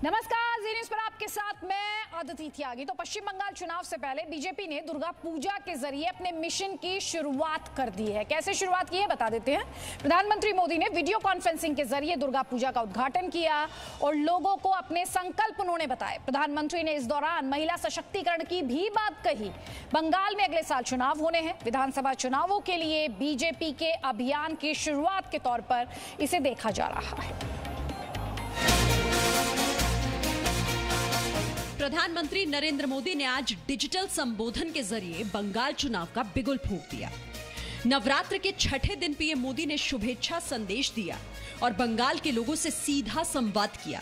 नमस्कार, जी न्यूज़ पर आपके साथ मैं अदिति त्यागी। तो पश्चिम बंगाल चुनाव से पहले बीजेपी ने दुर्गा पूजा के जरिए अपने मिशन की शुरुआत कर दी है। कैसे शुरुआत की है बता देते हैं। प्रधानमंत्री मोदी ने वीडियो कॉन्फ्रेंसिंग के जरिए दुर्गा पूजा का उद्घाटन किया और लोगों को अपने संकल्प उन्होंने बताए। प्रधानमंत्री ने इस दौरान महिला सशक्तिकरण की भी बात कही। बंगाल में अगले साल चुनाव होने हैं। विधानसभा चुनावों के लिए बीजेपी के अभियान की शुरुआत के तौर पर इसे देखा जा रहा है। प्रधानमंत्री नरेंद्र मोदी ने आज डिजिटल संबोधन के जरिए बंगाल चुनाव का बिगुल फूंक दिया। नवरात्र के छठे दिन पीएम मोदी ने शुभेच्छा संदेश दिया और बंगाल के लोगों से सीधा संवाद किया।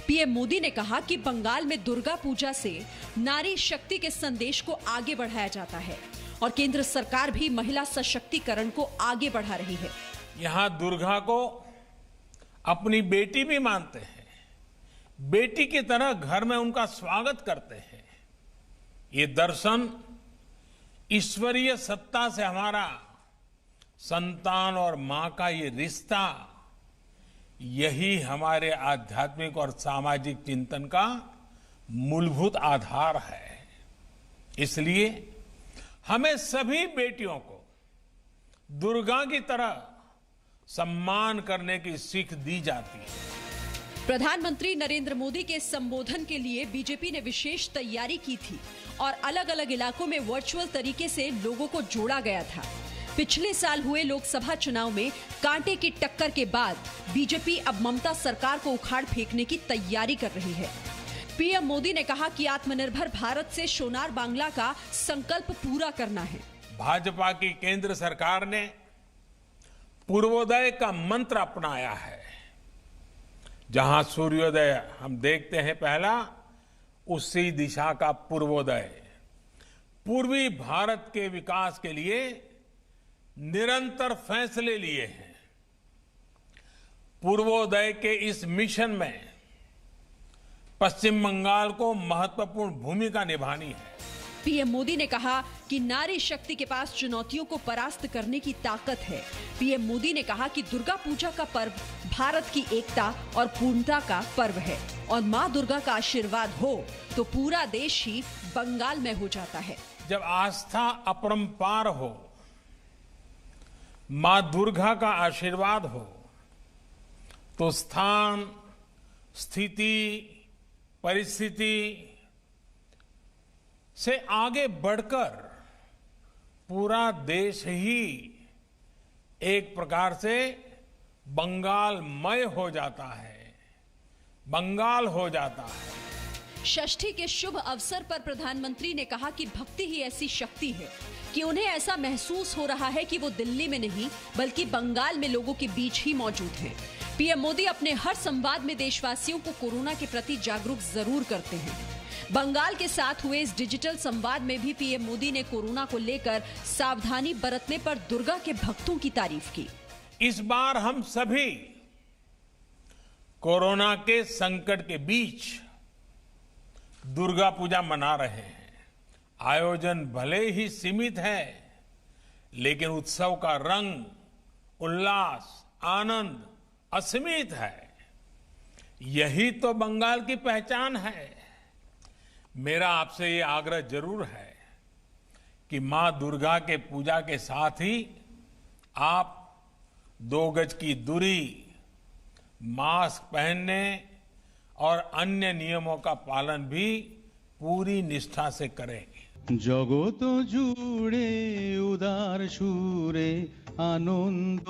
पीएम मोदी ने कहा कि बंगाल में दुर्गा पूजा से नारी शक्ति के संदेश को आगे बढ़ाया जाता है और केंद्र सरकार भी महिला सशक्तिकरण को आगे बढ़ा रही है। यहाँ दुर्गा को अपनी बेटी भी मानते हैं, बेटी की तरह घर में उनका स्वागत करते हैं। ये दर्शन ईश्वरीय सत्ता से हमारा संतान और मां का ये रिश्ता, यही हमारे आध्यात्मिक और सामाजिक चिंतन का मूलभूत आधार है। इसलिए हमें सभी बेटियों को दुर्गा की तरह सम्मान करने की सीख दी जाती है। प्रधानमंत्री नरेंद्र मोदी के संबोधन के लिए बीजेपी ने विशेष तैयारी की थी और अलग अलग इलाकों में वर्चुअल तरीके से लोगों को जोड़ा गया था। पिछले साल हुए लोकसभा चुनाव में कांटे की टक्कर के बाद बीजेपी अब ममता सरकार को उखाड़ फेंकने की तैयारी कर रही है। पीएम मोदी ने कहा कि आत्मनिर्भर भारत से सोनार बांग्ला का संकल्प पूरा करना है। भाजपा की केंद्र सरकार ने पूर्वोदय का मंत्र अपनाया है। जहां सूर्योदय हम देखते हैं पहला, उसी दिशा का पूर्वोदय। पूर्वी भारत के विकास के लिए निरंतर फैसले लिए हैं। पूर्वोदय के इस मिशन में पश्चिम बंगाल को महत्वपूर्ण भूमिका निभानी है। पीएम मोदी ने कहा कि नारी शक्ति के पास चुनौतियों को परास्त करने की ताकत है। पीएम मोदी ने कहा कि दुर्गा पूजा का पर्व भारत की एकता और पूर्णता का पर्व है और मां दुर्गा का आशीर्वाद हो तो पूरा देश ही बंगाल में हो जाता है। जब आस्था अपरंपार हो, मां दुर्गा का आशीर्वाद हो, तो स्थान, स्थिति, परिस्थिति से आगे बढ़कर पूरा देश ही एक प्रकार से बंगालमय हो जाता है, बंगाल हो जाता है। षष्ठी के शुभ अवसर पर प्रधानमंत्री ने कहा कि भक्ति ही ऐसी शक्ति है कि उन्हें ऐसा महसूस हो रहा है कि वो दिल्ली में नहीं बल्कि बंगाल में लोगों के बीच ही मौजूद हैं। पीएम मोदी अपने हर संवाद में देशवासियों को कोरोना के प्रति जागरूक जरूर करते हैं। बंगाल के साथ हुए इस डिजिटल संवाद में भी पीएम मोदी ने कोरोना को लेकर सावधानी बरतने पर दुर्गा के भक्तों की तारीफ की। इस बार हम सभी कोरोना के संकट के बीच दुर्गा पूजा मना रहे हैं। आयोजन भले ही सीमित है, लेकिन उत्सव का रंग, उल्लास, आनंद असीमित है। यही तो बंगाल की पहचान है। मेरा आपसे ये आग्रह जरूर है कि मां दुर्गा के पूजा के साथ ही आप 2 गज की दूरी, मास्क पहनने और अन्य नियमों का पालन भी पूरी निष्ठा से करें। जगत जुड़े उदार सुरे आनंद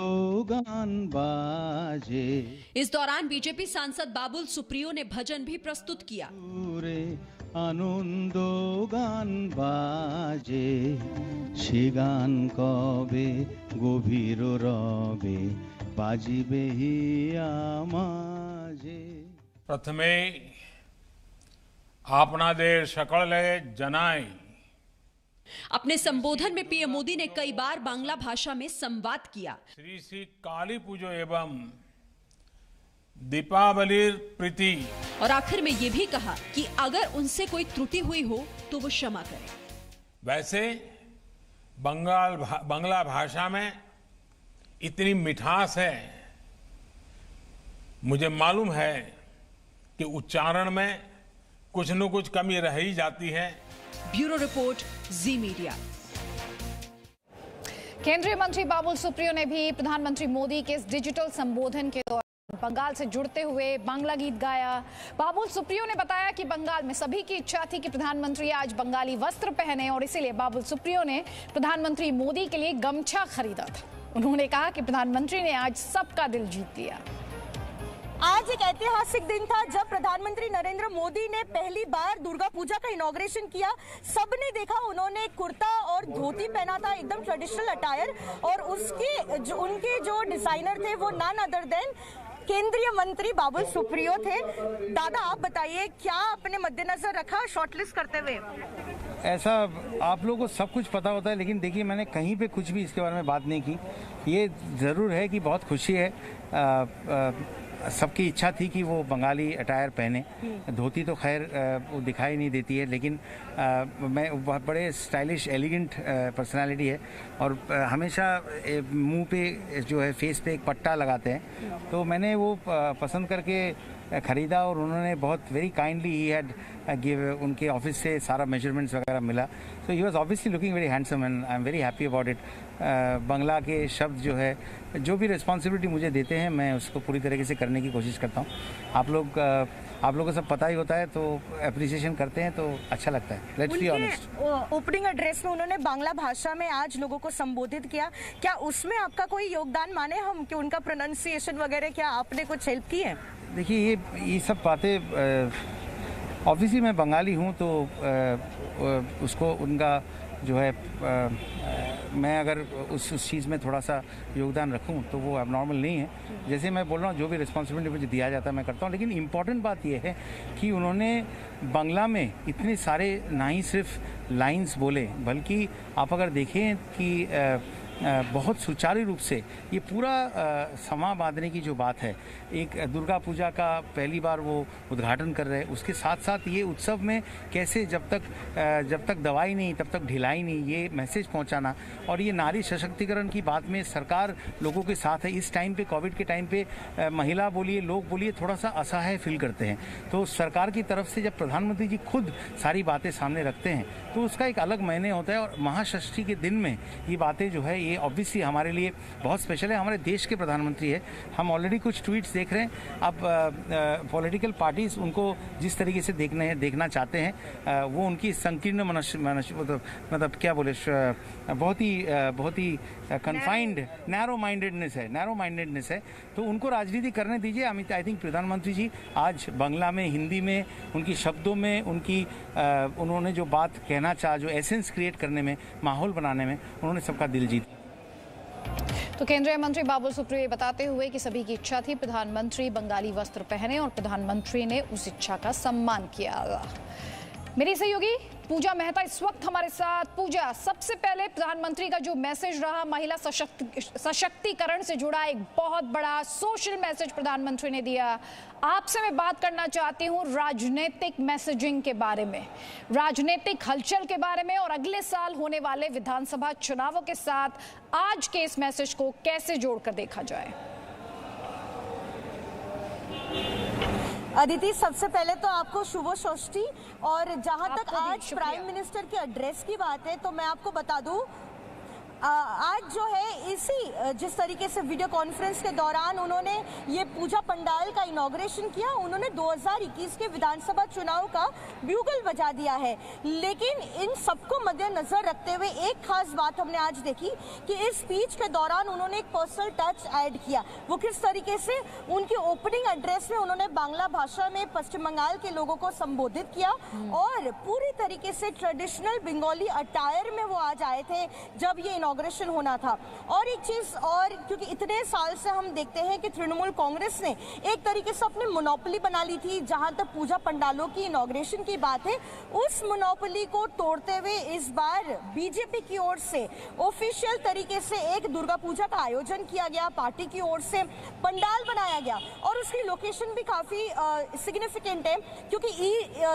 गान बाजे। इस दौरान बीजेपी सांसद बाबुल सुप्रियो ने भजन भी प्रस्तुत किया। आनंद गान बाजे से गान कबे गभीर रबे बाजिबे आमाजे। प्रथमे आपनादेर सकले जनाई। अपने संबोधन में पीएम मोदी ने कई बार बांग्ला भाषा में संवाद किया। श्री श्री काली पूजो एवं दीपावली प्रीति। और आखिर में ये भी कहा कि अगर उनसे कोई त्रुटि हुई हो तो वो क्षमा करें। वैसे बांग्ला भाषा में इतनी मिठास है, मुझे मालूम है कि उच्चारण में कुछ न कुछ कमी रह ही जाती है। ब्यूरो रिपोर्ट, जी मीडिया। केंद्रीय मंत्री बाबुल सुप्रियो ने भी प्रधानमंत्री मोदी के इस डिजिटल संबोधन के दौरान बंगाल से जुड़ते हुए बांग्ला गीत गाया। बाबुल सुप्रियो ने बताया कि बंगाल में सभी की इच्छा थी कि प्रधानमंत्री आज बंगाली वस्त्र पहने और इसीलिए बाबुल सुप्रियो ने प्रधानमंत्री मोदी के लिए गमछा खरीदा था। उन्होंने कहा कि प्रधानमंत्री ने आज सबका दिल जीत लिया। आज एक ऐतिहासिक दिन था जब प्रधानमंत्री नरेंद्र मोदी ने पहली बार दुर्गा पूजा का इनॉग्रेशन किया। सबने देखा, उन्होंने कुर्ता और धोती पहना था, एकदम ट्रेडिशनल अटायर, और उनके जो डिजाइनर थे वो नन अदर देन केंद्रीय मंत्री बाबुल सुप्रियो थे। दादा, आप बताइए क्या आपने मद्देनजर रखा शॉर्टलिस्ट करते हुए? ऐसा आप लोगों को सब कुछ पता होता है, लेकिन देखिए मैंने कहीं पे कुछ भी इसके बारे में बात नहीं की। ये ज़रूर है कि बहुत खुशी है, सबकी इच्छा थी कि वो बंगाली अटायर पहने। धोती तो खैर वो दिखाई नहीं देती है, लेकिन मैं बहुत बड़े स्टाइलिश एलिगेंट पर्सनालिटी है और हमेशा मुंह पे जो है फेस पे एक पट्टा लगाते हैं, तो मैंने वो पसंद करके ख़रीदा और उन्होंने बहुत वेरी काइंडली ही हैड गिव, उनके ऑफिस से सारा मेजरमेंट्स वगैरह मिला। So he was obviously looking very handsome and I am very happy about it. Bangla के शब्द जो है, जो भी रिस्पॉन्सिबिलिटी मुझे देते हैं मैं उसको पूरी तरीके से करने की कोशिश करता हूँ। आप लोगों को सब पता ही होता है, तो अप्रिसिएशन करते हैं तो अच्छा लगता है। Let's be honest. Opening address में उन्होंने बांग्ला भाषा में आज लोगों को संबोधित किया, क्या उसमें आपका कोई योगदान माने हम कि उनका प्रोनाउंसिएशन वगैरह, क्या आपने कुछ हेल्प की है? देखिए ये सब बातें, ऑब्वियसली मैं बंगाली हूँ तो उसको उनका जो है मैं अगर उस चीज़ में थोड़ा सा योगदान रखूं तो वो एबनॉर्मल नहीं है। जैसे मैं बोल रहा हूँ, जो भी रिस्पॉन्सिबिलिटी मुझे दिया जाता है मैं करता हूँ, लेकिन इम्पॉर्टेंट बात ये है कि उन्होंने बांग्ला में इतने सारे ना ही सिर्फ लाइंस बोले, बल्कि आप अगर देखें कि बहुत सुचारू रूप से ये पूरा समा बांधने की जो बात है, एक दुर्गा पूजा का पहली बार वो उद्घाटन कर रहे हैं, उसके साथ साथ ये उत्सव में कैसे जब तक दवाई नहीं तब तक ढिलाई नहीं, ये मैसेज पहुंचाना, और ये नारी सशक्तिकरण की बात में सरकार लोगों के साथ है। इस टाइम पे, कोविड के टाइम पे महिला बोलिए, लोग बोलिए, थोड़ा सा असहाय फील करते हैं, तो सरकार की तरफ से जब प्रधानमंत्री जी खुद सारी बातें सामने रखते हैं तो उसका एक अलग मायने होता है। और महाषष्ठी के दिन में ये बातें जो है, ये ऑब्वियसली हमारे लिए बहुत स्पेशल है। हमारे देश के प्रधानमंत्री है, हम ऑलरेडी कुछ ट्वीट्स देख रहे हैं। अब पॉलिटिकल पार्टीज उनको जिस तरीके से देखना चाहते हैं, वो उनकी संकीर्ण मतलब क्या बोले, बहुत ही कन्फाइंड नैरो माइंडेडनेस है, तो उनको राजनीति करने दीजिए। आई थिंक प्रधानमंत्री जी आज बांग्ला में, हिंदी में, उनकी शब्दों में, उन्होंने जो बात कहना चाहा, जो एसेंस क्रिएट करने में, माहौल बनाने में, उन्होंने सबका दिल जीता। तो केंद्रीय मंत्री बाबुल सुप्रियो बताते हुए कि सभी की इच्छा थी प्रधानमंत्री बंगाली वस्त्र पहने और प्रधानमंत्री ने उस इच्छा का सम्मान किया। मेरी सहयोगी पूजा मेहता इस वक्त हमारे साथ। पूजा, सबसे पहले प्रधानमंत्री का जो मैसेज रहा, महिला सशक्तिकरण से जुड़ा एक बहुत बड़ा सोशल मैसेज प्रधानमंत्री ने दिया। आपसे मैं बात करना चाहती हूँ राजनीतिक मैसेजिंग के बारे में, राजनीतिक हलचल के बारे में, और अगले साल होने वाले विधानसभा चुनावों के साथ आज के इस मैसेज को कैसे जोड़कर देखा जाए। अदिति, सबसे पहले तो आपको शुभ षष्ठी, और जहां तक आज प्राइम मिनिस्टर के एड्रेस की बात है तो मैं आपको बता दूं, आज जो है जिस तरीके से वीडियो कॉन्फ्रेंस के दौरान उन्होंने ये पूजा पंडाल का इनॉग्रेशन किया, उन्होंने 2021 के विधानसभा चुनाव का ब्यूगल बजा दिया है। लेकिन इन सबको मद्देनजर रखते हुए एक खास बात हमने आज देखी कि इस स्पीच के दौरान उन्होंने एक पर्सनल टच ऐड किया। वो किस तरीके से, उनके ओपनिंग एड्रेस में उन्होंने बांग्ला भाषा में पश्चिम बंगाल के लोगों को संबोधित किया और पूरी तरीके से ट्रेडिशनल बंगाली अटायर में वो आज आए थे जब ये इनॉग्रेशन होना था। और एक चीज और, क्योंकि इतने साल से हम देखते हैं कि तृणमूल कांग्रेस ने एक तरीके से अपनी मोनोपोली बना ली थी जहां तक पूजा पंडालों की इनॉग्रेशन की बात है, उस मोनोपोली को तोड़ते हुए इस बार बीजेपी की ओर से ऑफिशियल तरीके से एक दुर्गा पूजा का आयोजन किया गया, पार्टी की ओर से पंडाल बनाया गया और उसकी लोकेशन भी काफी सिग्निफिकेंट है क्योंकि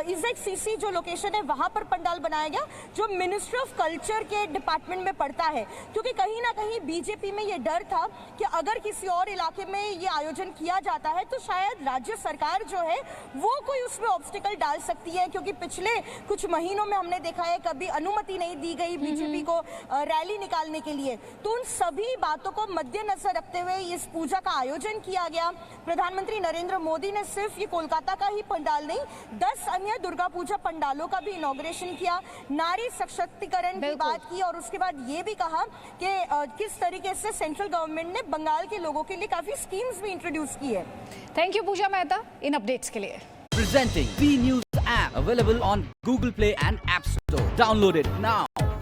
EZCC जो लोकेशन है वहां पर पंडाल बनाया गया जो मिनिस्ट्री ऑफ कल्चर के डिपार्टमेंट में पड़ता है। है, क्योंकि कहीं ना कहीं बीजेपी में ये डर था कि अगर किसी और इलाके में ये आयोजन किया जाता है तो शायद राज्य सरकार जो है वो कोई उसमें ऑब्स्टिकल डाल सकती है, क्योंकि पिछले कुछ महीनों में हमने देखा है कभी अनुमति नहीं दी गई बीजेपी को रैली निकालने के लिए। तो उन सभी बातों को मद्देनजर रखते हुए इस पूजा का आयोजन किया गया। प्रधानमंत्री नरेंद्र मोदी ने सिर्फ ये कोलकाता का ही पंडाल नहीं, 10 अन्य दुर्गा पूजा पंडालों का भी इनॉग्रेशन किया, नारी सशक्तिकरण की बात की और उसके बाद ये भी कहा कि किस तरीके से सेंट्रल गवर्नमेंट ने बंगाल के लोगों के लिए काफी स्कीम्स भी इंट्रोड्यूस की है। थैंक यू पूजा मेहता इन अपडेट्स के लिए। Presenting B News app available on Google Play and App Store. Download it now.